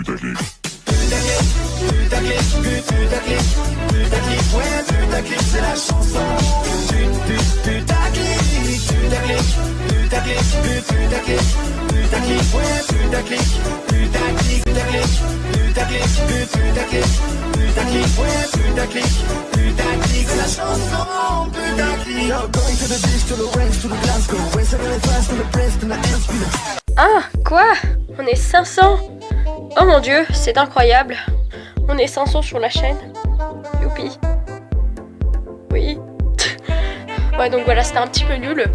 putaclic. Ouais, putaclic, c'est la chanson. Putaclic, ouais, putaclic, c'est la chanson. Putaclic. Going to the beach, to the range, to the Glasgow. When seven advance to the press, to the end. Ah, quoi? On est 500? Oh mon dieu, c'est incroyable. On est 500 sur la chaîne. Youpi. Oui. Ouais, donc voilà, c'était un petit peu nul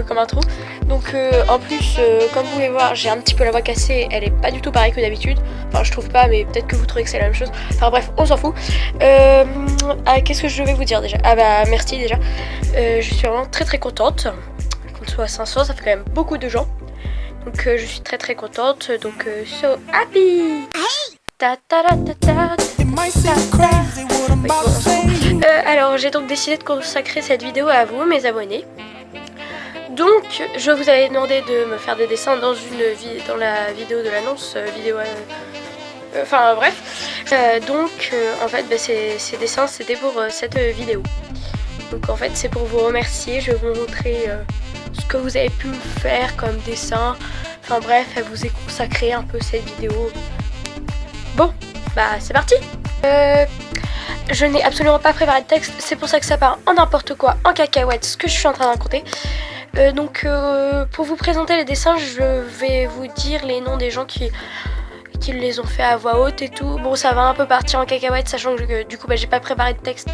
comme intro. Donc en plus, comme vous pouvez voir, j'ai un petit peu la voix cassée. Elle est pas du tout pareille que d'habitude. Enfin, je trouve pas, mais peut-être que vous trouvez que c'est la même chose. Enfin bref, on s'en fout. Qu'est-ce que je devais vous dire déjà? Ah bah merci déjà. Je suis vraiment très contente. Qu'on soit à 500, ça fait quand même beaucoup de gens. Donc je suis très contente. Donc so happy. Ta ta ta ta ta. Alors j'ai donc décidé de consacrer cette vidéo à vous, mes abonnés. Donc je vous avais demandé de me faire des dessins dans la vidéo de l'annonce enfin bref. En fait bah, ces dessins c'était pour cette vidéo. Donc en fait c'est pour vous remercier. Je vais vous montrer ce que vous avez pu me faire comme dessin. Enfin bref, elle vous est consacrée un peu cette vidéo. Bon, bah c'est parti. Je n'ai absolument pas préparé de texte, c'est pour ça que ça part en n'importe quoi, en cacahuète, ce que je suis en train de raconter. Pour vous présenter les dessins, je vais vous dire les noms des gens qui les ont fait à voix haute et tout. Bon, ça va un peu partir en cacahuète, sachant que du coup bah, j'ai pas préparé de texte.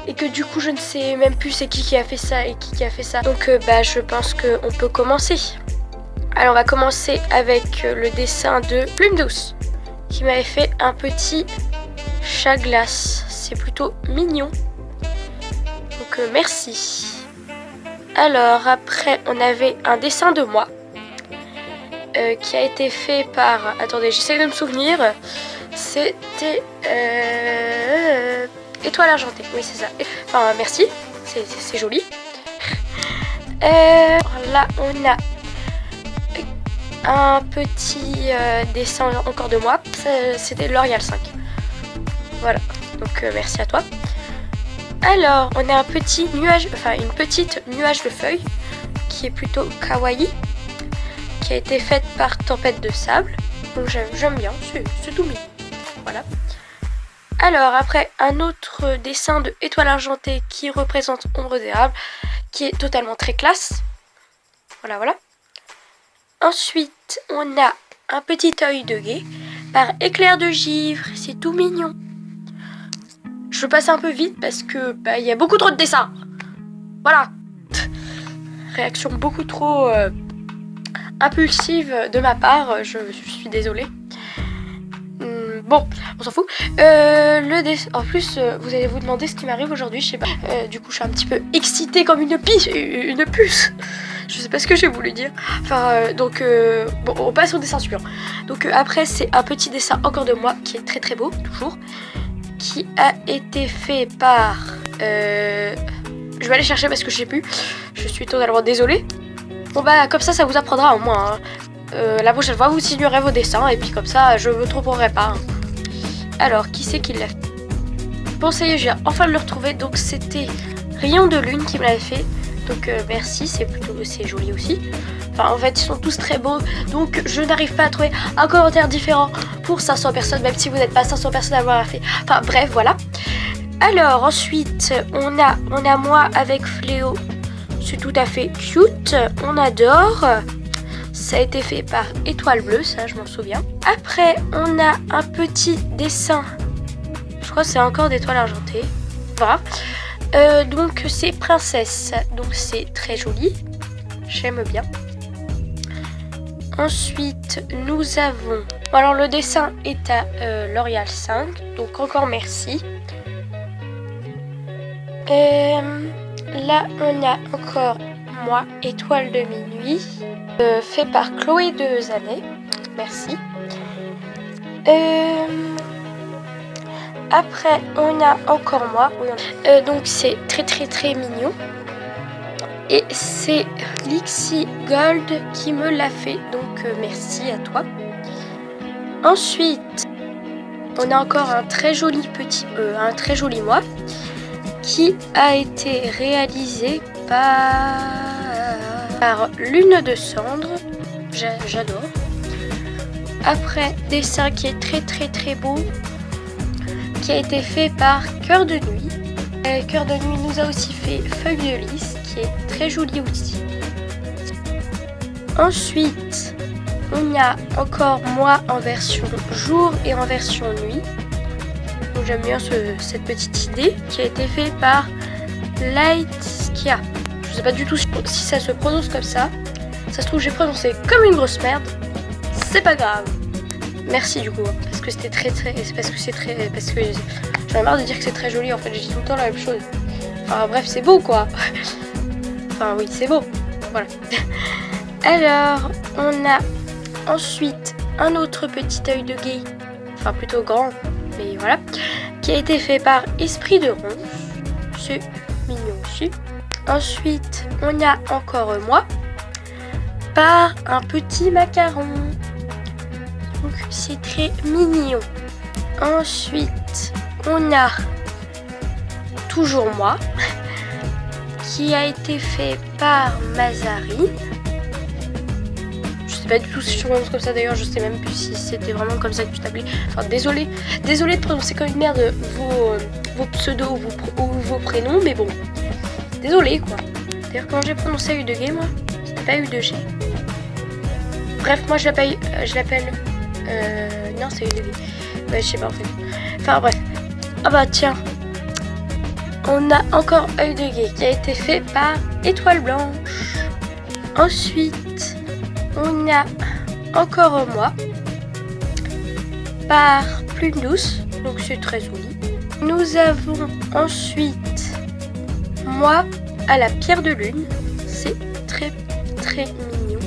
Et que du coup je ne sais même plus c'est qui a fait ça et qui a fait ça. Donc bah je pense qu'on peut commencer. Alors on va commencer avec le dessin de Plume Douce, qui m'avait fait un petit chat glace. C'est plutôt mignon. Donc merci. Alors après on avait un dessin de moi qui a été fait par... Attendez, j'essaie de me souvenir. C'était... Étoile argentée, oui c'est ça. Enfin merci, c'est joli. Là on a un petit dessin encore de moi. C'était L'Oréal 5. Voilà, donc merci à toi. Alors on a un petit nuage, enfin une petite nuage de feuilles qui est plutôt kawaii, qui a été faite par Tempête de Sable. Donc j'aime bien, c'est tout mignon. Voilà. Alors après un autre dessin de Étoile argentée qui représente Ombre d'érable, qui est totalement très classe. Voilà. Ensuite on a un petit œil de guet par Éclair de givre, c'est tout mignon. Je passe un peu vite parce que bah, y a beaucoup trop de dessins. Voilà. Réaction beaucoup trop impulsive de ma part, je suis désolée. Bon, on s'en fout. En plus, vous allez vous demander ce qui m'arrive aujourd'hui, je sais pas. Du coup, je suis un petit peu excitée comme une puce. Je sais pas ce que j'ai voulu dire. Enfin, bon, on passe au dessin suivant. Donc après, c'est un petit dessin encore de moi qui est très beau, toujours. Qui a été fait par... Je vais aller chercher parce que je sais plus. Je suis totalement désolée. Bon bah, comme ça vous apprendra au moins. Hein. La prochaine fois, vous signerez vos dessins et puis comme ça, je me tromperai pas. Hein. Alors, qui c'est qui l'a fait? Bon, ça y est, j'ai enfin le retrouver. Donc, c'était Rayon de Lune qui me l'avait fait. Donc, merci, c'est joli aussi. Enfin, en fait, ils sont tous très beaux. Donc, je n'arrive pas à trouver un commentaire différent pour 500 personnes, même si vous n'êtes pas 500 personnes à avoir fait. Enfin, bref, voilà. Alors, ensuite, on a moi avec Fléau. C'est tout à fait cute. On adore. Ça a été fait par Étoile Bleue, ça je m'en souviens. Après, on a un petit dessin. Je crois que c'est encore d'Étoile argentée. Voilà. Donc c'est Princesse. Donc c'est très joli. J'aime bien. Ensuite, nous avons... Alors le dessin est à L'Oréal 5. Donc encore merci. Là, on a encore moi, Étoile de minuit. Fait par Chloé de Zanet. Merci. Après, on a encore moi. Donc, c'est très mignon. Et c'est Lixie Gold qui me l'a fait. Donc, merci à toi. Ensuite, on a encore un très joli moi qui a été réalisé par Lune de Cendre. J'adore. Après, dessin qui est très beau, qui a été fait par Cœur de Nuit. Cœur de Nuit nous a aussi fait Feuille de Lys, qui est très joli aussi. Ensuite, on a encore moi en version jour et en version nuit. Donc j'aime bien cette petite idée qui a été faite par Lightskia. Je sais pas du tout si ça se prononce comme ça. Ça se trouve j'ai prononcé comme une grosse merde. C'est pas grave. Merci du coup, parce que c'était parce que j'en ai marre de dire que c'est très joli. En fait, je dis tout le temps la même chose. Enfin bref, c'est beau quoi. Enfin oui, c'est beau. Voilà. Alors, on a ensuite un autre petit œil de guet, enfin plutôt grand, mais voilà, qui a été fait par Esprit de Ronce. C'est mignon aussi. Ensuite, on a encore moi par un petit macaron. Donc c'est très mignon. Ensuite, on a toujours moi qui a été fait par Mazarine. Je sais pas du tout si je prononce comme ça, d'ailleurs je sais même plus si c'était vraiment comme ça que tu t'appelais. Enfin désolé de prononcer comme une merde vos pseudos ou vos prénoms, mais bon, désolé quoi. D'ailleurs quand j'ai prononcé U de G, moi c'était pas U de G. Bref, moi je l'appelle non c'est U de G. Ouais, je sais pas en fait. Enfin bref. Ah bah tiens, on a encore œil de guet qui a été fait par Étoile Blanche. Ensuite, on a encore moi par Plume Douce, donc c'est très joli. Nous avons ensuite moi à la Pierre de Lune, c'est très mignon.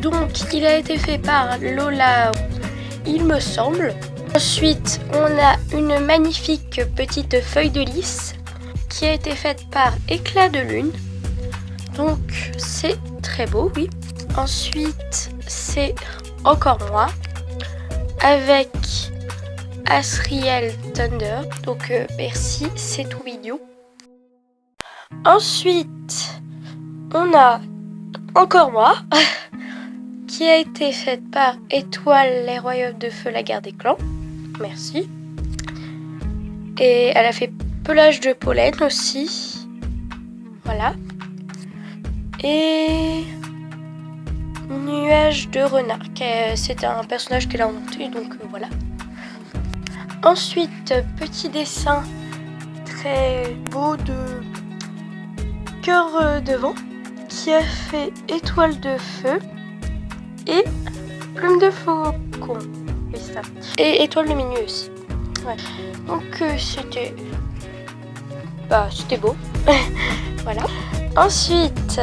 Donc il a été fait par Lola, il me semble. Ensuite, on a une magnifique petite feuille de lys qui a été faite par Éclat de Lune. Donc, c'est très beau, oui. Ensuite, c'est encore moi avec Asriel Thunder. Donc, merci, c'est tout mignon. Ensuite, on a encore moi qui a été faite par Étoile, les Royaumes de Feu, la Guerre des Clans. Merci. Et elle a fait Pelage de Pollen aussi. Voilà. Et Nuage de Renard. C'est un personnage qu'elle a inventé, donc voilà. Ensuite, petit dessin très beau de Cœur de Vent qui a fait Étoile de Feu et Plume de Faucon. Oui, ça. Et Étoile de Minuit aussi. Ouais. Donc c'était beau. Voilà. Ensuite,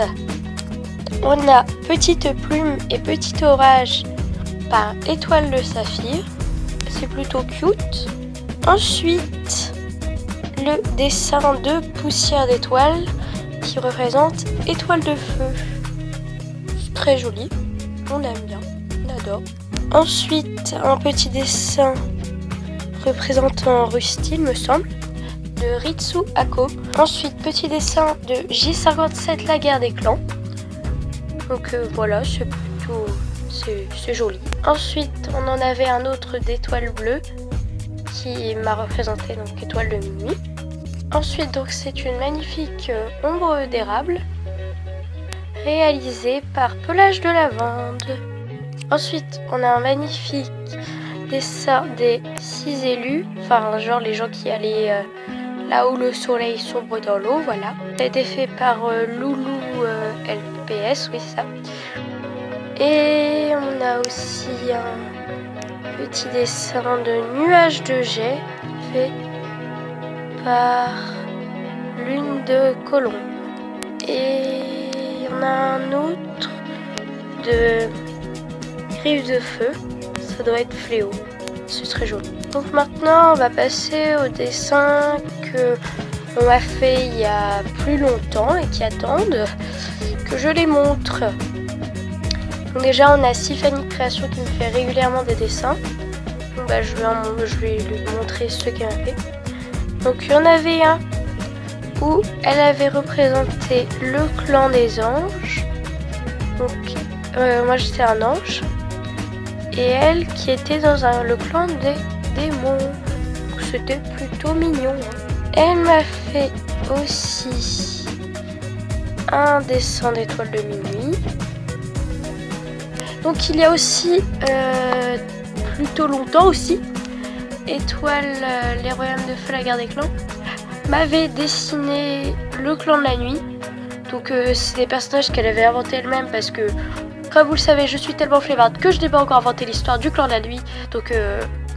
on a Petite Plume et Petit Orage par Étoile de Saphir. C'est plutôt cute. Ensuite, le dessin de Poussière d'étoile qui représente Étoile de Feu. C'est très joli. On aime bien. On adore. Ensuite, un petit dessin représentant Rusty, me semble, de Ritsu Ako. Ensuite, petit dessin de J57, la guerre des clans. Donc voilà, c'est plutôt... c'est joli. Ensuite, on en avait un autre d'étoile bleue qui m'a représenté donc Étoile de Minuit. Ensuite, donc c'est une magnifique ombre d'érable réalisée par Pelage de Lavande. Ensuite, on a un magnifique dessin des 6 élus, enfin genre les gens qui allaient là où le soleil sombre dans l'eau, voilà. Ça a été fait par Loulou LPS, oui c'est ça. Et on a aussi un petit dessin de nuage de jet fait par Lune de Colombe. Et on a un autre de Griffes de Feu, ça doit être Fléau, c'est très joli. Donc maintenant on va passer au dessin que on m'a fait il y a plus longtemps et qui attendent que je les montre. Donc déjà on a Sifani Création qui me fait régulièrement des dessins. Donc bah, je vais lui montrer ce qu'elle a fait. Donc il y en avait un où elle avait représenté le clan des anges. Donc moi j'étais un ange. Et elle qui était dans le clan des démons. Donc c'était plutôt mignon. Elle m'a fait aussi un dessin d'étoiles de minuit. Donc il y a aussi plutôt longtemps aussi Étoile, les royaumes de feu, la guerre des clans m'avait dessiné le clan de la nuit. Donc c'est des personnages qu'elle avait inventés elle-même parce que comme vous le savez je suis tellement flévarde que je n'ai pas encore inventé l'histoire du clan de la nuit. Donc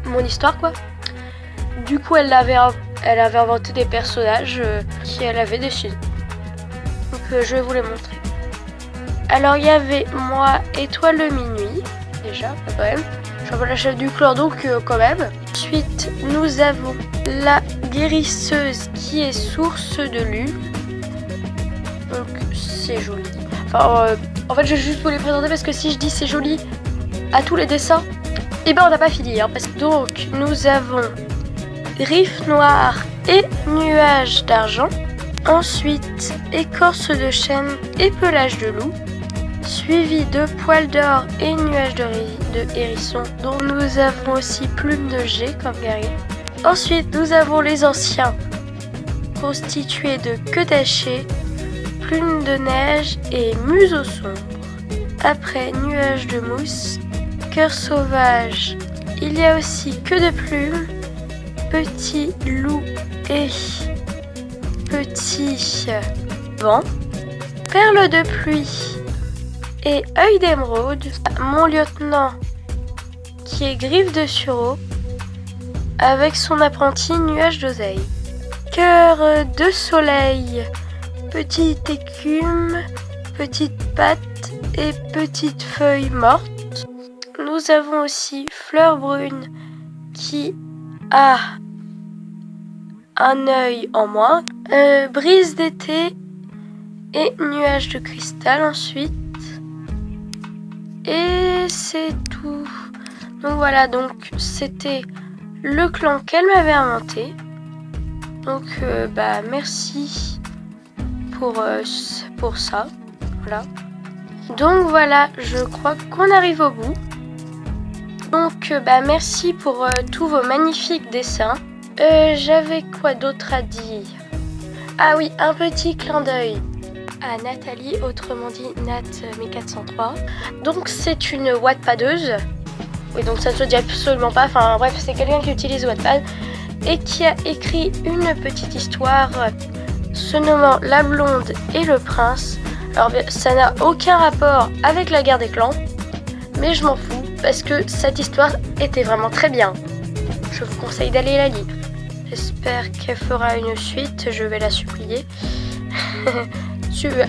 mon histoire quoi. Du coup elle avait inventé des personnages qu'elle avait dessinés. Donc je vais vous les montrer. Alors il y avait moi, Étoile de minuit, déjà, quand même. Je suis un peu la chef du clan, donc quand même. Ensuite, nous avons la guérisseuse qui est source de lune. Donc c'est joli. Enfin, en fait, je vais juste vous les présenter parce que si je dis c'est joli à tous les dessins, et ben on n'a pas fini. Hein, parce que donc nous avons Riff noir et nuage d'argent. Ensuite, écorce de chêne et pelage de loup. Suivi de poils d'or et nuages de hérisson, dont nous avons aussi plume de jet comme guerrier. Ensuite, nous avons les anciens, constitués de queue tachée, plume de neige et museau sombre. Après, nuages de mousse, cœur sauvage. Il y a aussi queue de plume, petit loup et petit vent, perle de pluie et œil d'émeraude, mon lieutenant qui est griffe de sureau avec son apprenti nuage d'oseille, cœur de soleil, petite écume, petite patte et petite feuille morte. Nous avons aussi fleur brune qui a un œil en moins, brise d'été et nuage de cristal ensuite. Et c'est tout. Donc voilà, donc c'était le clan qu'elle m'avait inventé. Donc bah merci pour ça. Voilà. Donc voilà, je crois qu'on arrive au bout. Donc bah merci pour tous vos magnifiques dessins. J'avais quoi d'autre à dire? Ah oui, un petit clin d'œil à Nathalie, autrement dit Nat1403. Donc c'est une Wattpadeuse. Oui, donc ça ne se dit absolument pas. Enfin bref, c'est quelqu'un qui utilise Wattpad et qui a écrit une petite histoire se nommant La Blonde et le Prince. Alors ça n'a aucun rapport avec la guerre des clans, mais je m'en fous parce que cette histoire était vraiment très bien. Je vous conseille d'aller la lire. J'espère qu'elle fera une suite, je vais la supplier.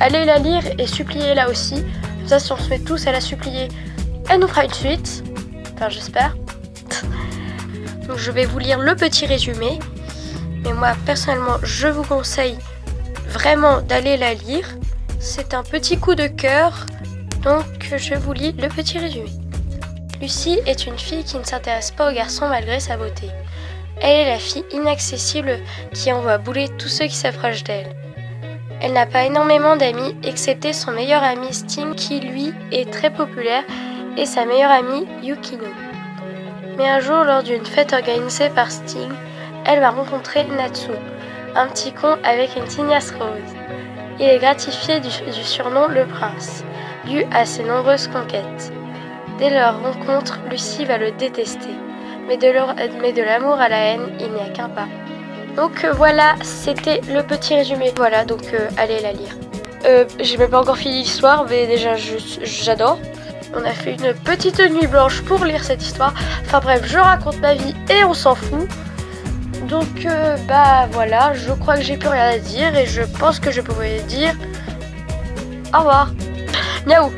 Allez la lire et suppliez-la aussi. Comme ça, si on se met tous à la supplier, elle nous fera une suite. Enfin, j'espère. Donc, je vais vous lire le petit résumé. Mais moi, personnellement, je vous conseille vraiment d'aller la lire. C'est un petit coup de cœur. Donc, je vous lis le petit résumé. Lucie est une fille qui ne s'intéresse pas aux garçons malgré sa beauté. Elle est la fille inaccessible qui envoie bouler tous ceux qui s'approchent d'elle. Elle n'a pas énormément d'amis, excepté son meilleur ami Sting qui lui est très populaire et sa meilleure amie Yukino. Mais un jour, lors d'une fête organisée par Sting, elle va rencontrer Natsu, un petit con avec une tignasse rose. Il est gratifié du surnom Le Prince, dû à ses nombreuses conquêtes. Dès leur rencontre, Lucie va le détester. Mais de l'amour à la haine, il n'y a qu'un pas. Donc voilà, c'était le petit résumé. Voilà, donc allez la lire. J'ai même pas encore fini l'histoire, mais déjà j'adore. On a fait une petite nuit blanche pour lire cette histoire. Enfin bref, je raconte ma vie et on s'en fout. Donc bah voilà, je crois que j'ai plus rien à dire et je pense que je pourrais dire au revoir. Miaou.